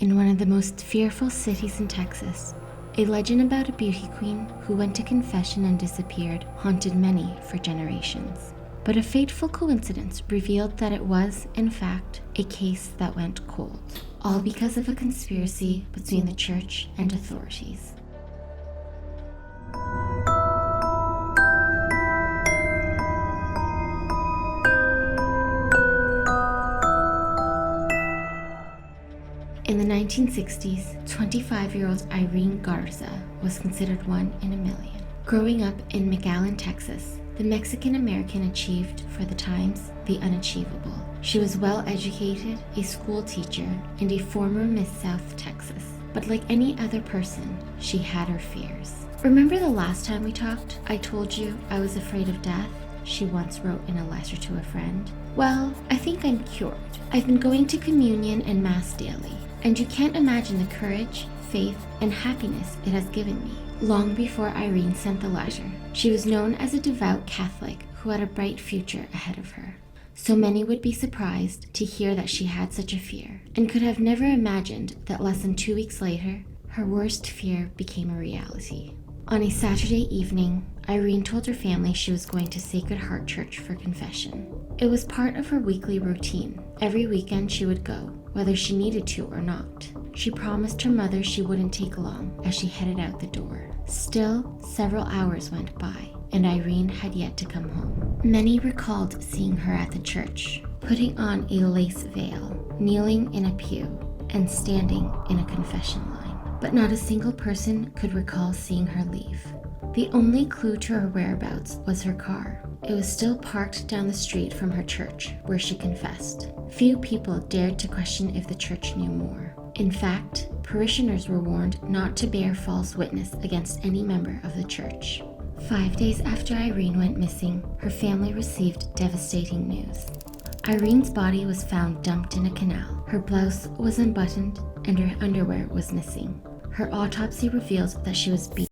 In one of the most fearful cities in Texas, a legend about a beauty queen who went to confession and disappeared haunted many for generations. But a fateful coincidence revealed that it was, in fact, a case that went cold, all because of a conspiracy between the church and authorities. In the 1960s, 25-year-old Irene Garza was considered one in a million. Growing up in McAllen, Texas, the Mexican-American achieved, for the times, the unachievable. She was well-educated, a school teacher, and a former Miss South Texas. But like any other person, she had her fears. Remember the last time we talked? I told you I was afraid of death, she once wrote in a letter to a friend. Well, I think I'm cured. I've been going to communion and mass daily. And you can't imagine the courage, faith, and happiness it has given me. Long before Irene sent the letter, she was known as a devout Catholic who had a bright future ahead of her. So many would be surprised to hear that she had such a fear, and could have never imagined that less than 2 weeks later, her worst fear became a reality. On a Saturday evening, Irene told her family she was going to Sacred Heart Church for confession. It was part of her weekly routine. Every weekend she would go, whether she needed to or not. She promised her mother she wouldn't take long as she headed out the door. Still, several hours went by, and Irene had yet to come home. Many recalled seeing her at the church, putting on a lace veil, kneeling in a pew, and standing in a confession line. But not a single person could recall seeing her leave. The only clue to her whereabouts was her car. It was still parked down the street from her church, where she confessed. Few people dared to question if the church knew more. In fact, parishioners were warned not to bear false witness against any member of the church. 5 days after Irene went missing, her family received devastating news. Irene's body was found dumped in a canal. Her blouse was unbuttoned, and her underwear was missing. Her autopsy revealed that she was beaten,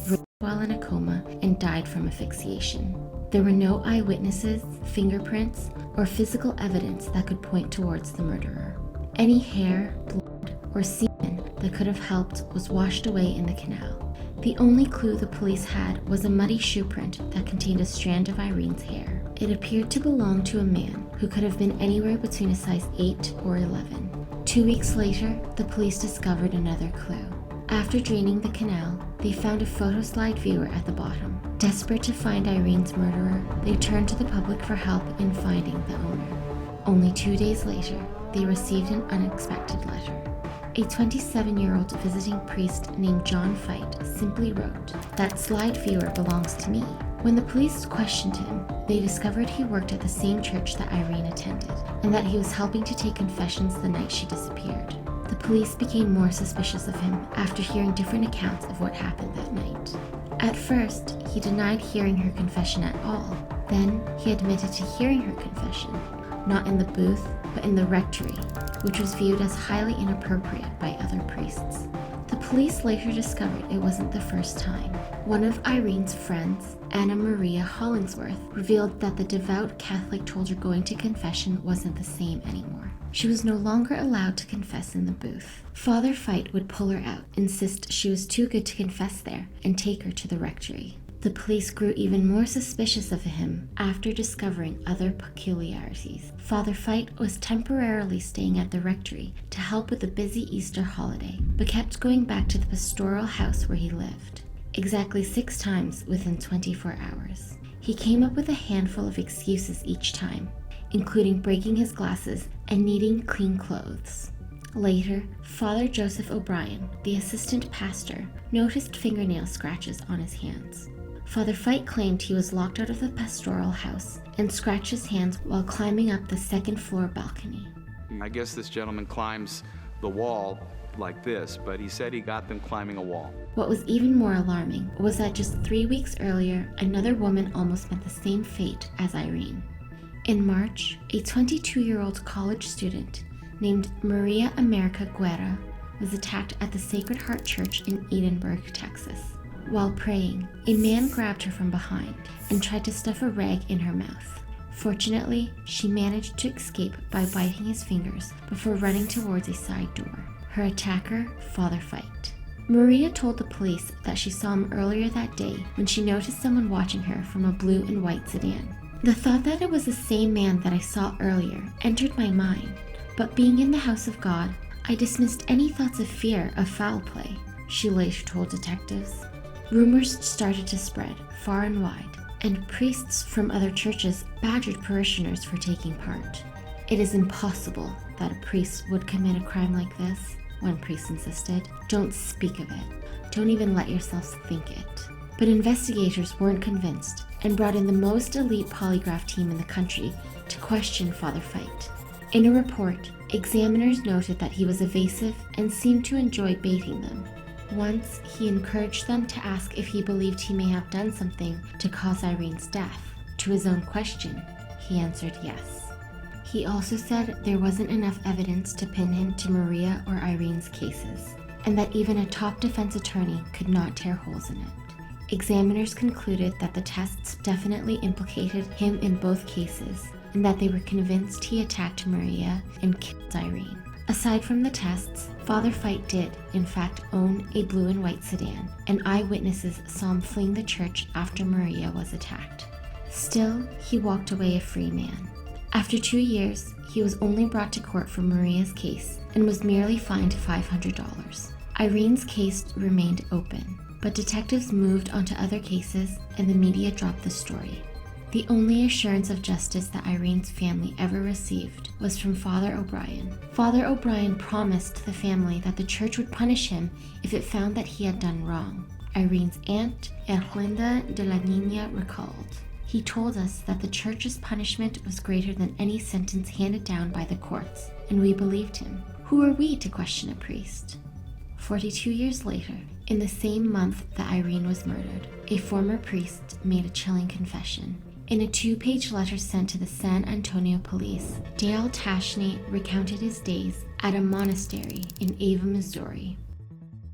raped while in a coma, and died from asphyxiation. There were no eyewitnesses, fingerprints, or physical evidence that could point towards the murderer. Any hair, blood, or semen that could have helped was washed away in the canal. The only clue the police had was a muddy shoe print that contained a strand of Irene's hair. It appeared to belong to a man who could have been anywhere between a size 8 or 11. 2 weeks later, the police discovered another clue. After draining the canal, they found a photoslide viewer at the bottom. Desperate to find Irene's murderer, they turned to the public for help in finding the owner. Only 2 days later, they received an unexpected letter. A 27-year-old visiting priest named John Fight simply wrote, "That slide viewer belongs to me." When the police questioned him, they discovered he worked at the same church that Irene attended, and that he was helping to take confessions the night she disappeared. The police became more suspicious of him after hearing different accounts of what happened that night. At first, he denied hearing her confession at all. Then, he admitted to hearing her confession, not in the booth, but in the rectory, which was viewed as highly inappropriate by other priests. The police later discovered it wasn't the first time. One of Irene's friends, Anna Maria Hollingsworth, revealed that the devout Catholic told her going to confession wasn't the same anymore. She was no longer allowed to confess in the booth. Father Fight would pull her out, insist she was too good to confess there, and take her to the rectory. The police grew even more suspicious of him after discovering other peculiarities. Father Fight was temporarily staying at the rectory to help with the busy Easter holiday, but kept going back to the pastoral house where he lived. Exactly 6 times within 24 hours. He came up with a handful of excuses each time, including breaking his glasses and needing clean clothes. Later, Father Joseph O'Brien, the assistant pastor, noticed fingernail scratches on his hands. Father Fight claimed he was locked out of the pastoral house and scratched his hands while climbing up the second-floor balcony. I guess this gentleman climbs the wall like this, but he said he got them climbing a wall. What was even more alarming was that just 3 weeks earlier, another woman almost met the same fate as Irene. In March, a 22-year-old college student named Maria America Guerra was attacked at the Sacred Heart Church in Edinburgh, Texas. While praying, a man grabbed her from behind and tried to stuff a rag in her mouth. Fortunately, she managed to escape by biting his fingers before running towards a side door. her attacker, Father Fight. Maria told the police that she saw him earlier that day when she noticed someone watching her from a blue and white sedan. The thought that it was the same man that I saw earlier entered my mind, but being in the house of God, I dismissed any thoughts of fear of foul play, she later told detectives. Rumors started to spread far and wide, and priests from other churches badgered parishioners for taking part. It is impossible that a priest would commit a crime like this. One priest insisted. Don't speak of it. Don't even let yourselves think it. But investigators weren't convinced and brought in the most elite polygraph team in the country to question Father Fight. In a report, examiners noted that he was evasive and seemed to enjoy baiting them. Once, he encouraged them to ask if he believed he may have done something to cause Irene's death. To his own question, he answered yes. He also said there wasn't enough evidence to pin him to Maria or Irene's cases, and that even a top defense attorney could not tear holes in it. Examiners concluded that the tests definitely implicated him in both cases, and that they were convinced he attacked Maria and killed Irene. Aside from the tests, Father Fight did, in fact, own a blue and white sedan, and eyewitnesses saw him fleeing the church after Maria was attacked. Still, he walked away a free man. After 2 years, he was only brought to court for Maria's case and was merely fined $500. Irene's case remained open, but detectives moved on to other cases and the media dropped the story. The only assurance of justice that Irene's family ever received was from Father O'Brien. Father O'Brien promised the family that the church would punish him if it found that he had done wrong. Irene's aunt, Erlinda de la Niña, recalled. He told us that the church's punishment was greater than any sentence handed down by the courts, and we believed him. Who are we to question a priest? 42 years later, in the same month that Irene was murdered, a former priest made a chilling confession. In a 2-page letter sent to the San Antonio police, Dale Tashney recounted his days at a monastery in Ava, Missouri.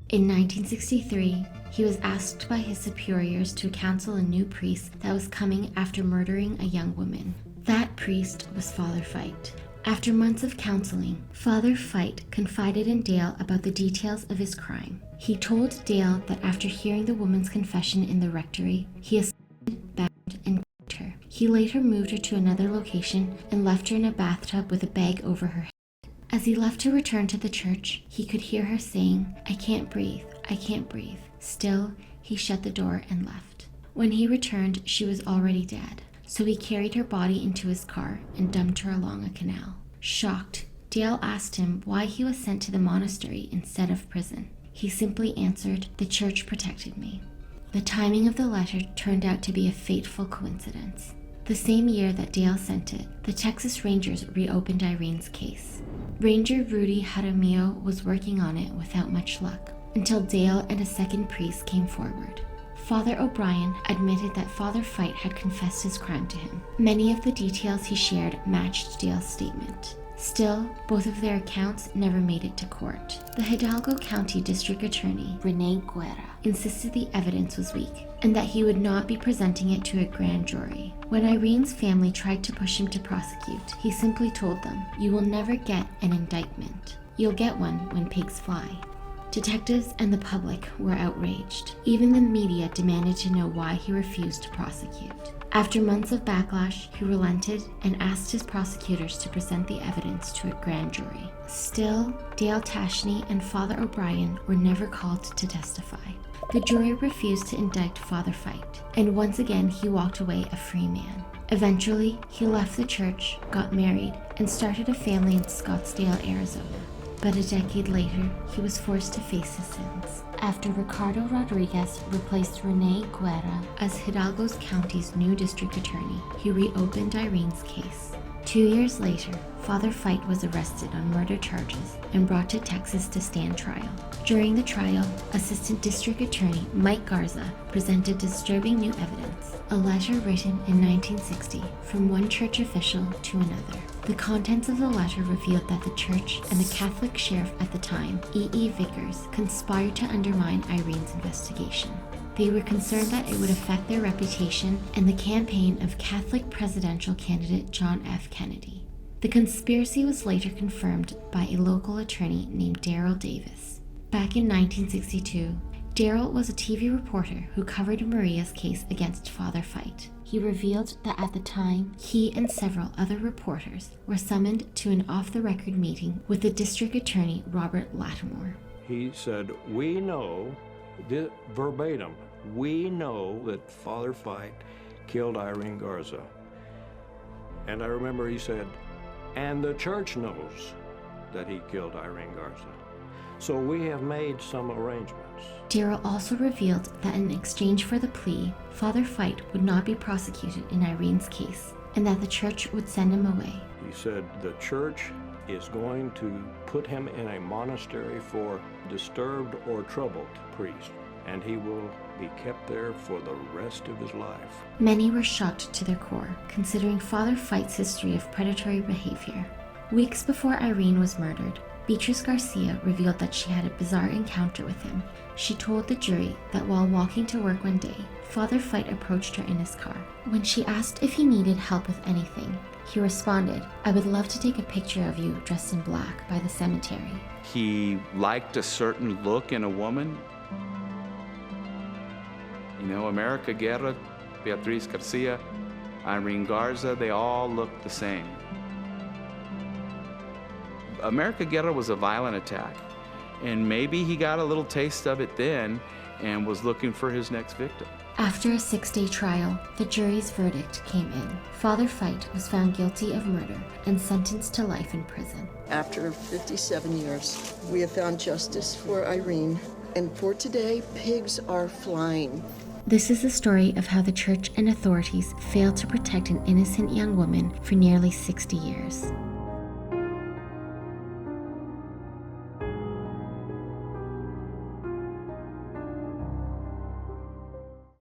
In 1963, he was asked by his superiors to counsel a new priest that was coming after murdering a young woman. That priest was Father Fight. After months of counseling, Father Fight confided in Dale about the details of his crime. He told Dale that after hearing the woman's confession in the rectory, he assaulted, bound, and kicked her. He later moved her to another location and left her in a bathtub with a bag over her head. As he left to return to the church, he could hear her saying, "I can't breathe, I can't breathe." Still, he shut the door and left. When he returned, she was already dead, so he carried her body into his car and dumped her along a canal. Shocked, Dale asked him why he was sent to the monastery instead of prison. He simply answered, "The church protected me." The timing of the letter turned out to be a fateful coincidence. The same year that Dale sent it, the Texas Rangers reopened Irene's case. Ranger Rudy Jaramillo was working on it without much luck, until Dale and a second priest came forward. Father O'Brien admitted that Father Fight had confessed his crime to him. Many of the details he shared matched Dale's statement. Still, both of their accounts never made it to court. The Hidalgo County District Attorney, Irene, insisted the evidence was weak and that he would not be presenting it to a grand jury. When Irene's family tried to push him to prosecute, he simply told them, "You will never get an indictment. You'll get one when pigs fly." Detectives and the public were outraged. Even the media demanded to know why he refused to prosecute. After months of backlash, he relented and asked his prosecutors to present the evidence to a grand jury. Still, Dale Tashney and Father O'Brien were never called to testify. The jury refused to indict Father Fight, and once again he walked away a free man. Eventually, he left the church, got married, and started a family in Scottsdale, Arizona. But a decade later, he was forced to face his sins. After Ricardo Rodriguez replaced Rene Guerra as Hidalgo County's new district attorney, he reopened Irene's case. 2 years later, Father Fight was arrested on murder charges and brought to Texas to stand trial. During the trial, Assistant District Attorney Mike Garza presented disturbing new evidence, a letter written in 1960 from one church official to another. The contents of the letter revealed that the church and the Catholic sheriff at the time, E.E. Vickers, conspired to undermine Irene's investigation. They were concerned that it would affect their reputation and the campaign of Catholic presidential candidate John F. Kennedy. The conspiracy was later confirmed by a local attorney named Darrell Davis. Back in 1962, Darrell was a TV reporter who covered Maria's case against Father Fite. He revealed that at the time, he and several other reporters were summoned to an off-the-record meeting with the district attorney Robert Lattimore. He said, we know, verbatim, we know that Father Fite killed Irene Garza. And I remember he said, and the church knows that he killed Irene Garza. So we have made some arrangements. Darrell also revealed that in exchange for the plea, Father Fite would not be prosecuted in Irene's case, and that the church would send him away. He said the church is going to put him in a monastery for disturbed or troubled priests, and he will be kept there for the rest of his life. Many were shocked to their core, considering Father Fite's history of predatory behavior. Weeks before Irene was murdered, Beatrice Garcia revealed that she had a bizarre encounter with him. She told the jury that while walking to work one day, Father Fite approached her in his car. When she asked if he needed help with anything, he responded, "I would love to take a picture of you dressed in black by the cemetery." He liked a certain look in a woman. You know, America Guerra, Beatriz Garcia, Irene Garza, they all looked the same. America Guerra was a violent attack, and maybe he got a little taste of it then and was looking for his next victim. After a 6-day trial, the jury's verdict came in. Father Fite was found guilty of murder and sentenced to life in prison. After 57 years, we have found justice for Irene, and for today, pigs are flying. This is the story of how the church and authorities failed to protect an innocent young woman for nearly 60 years.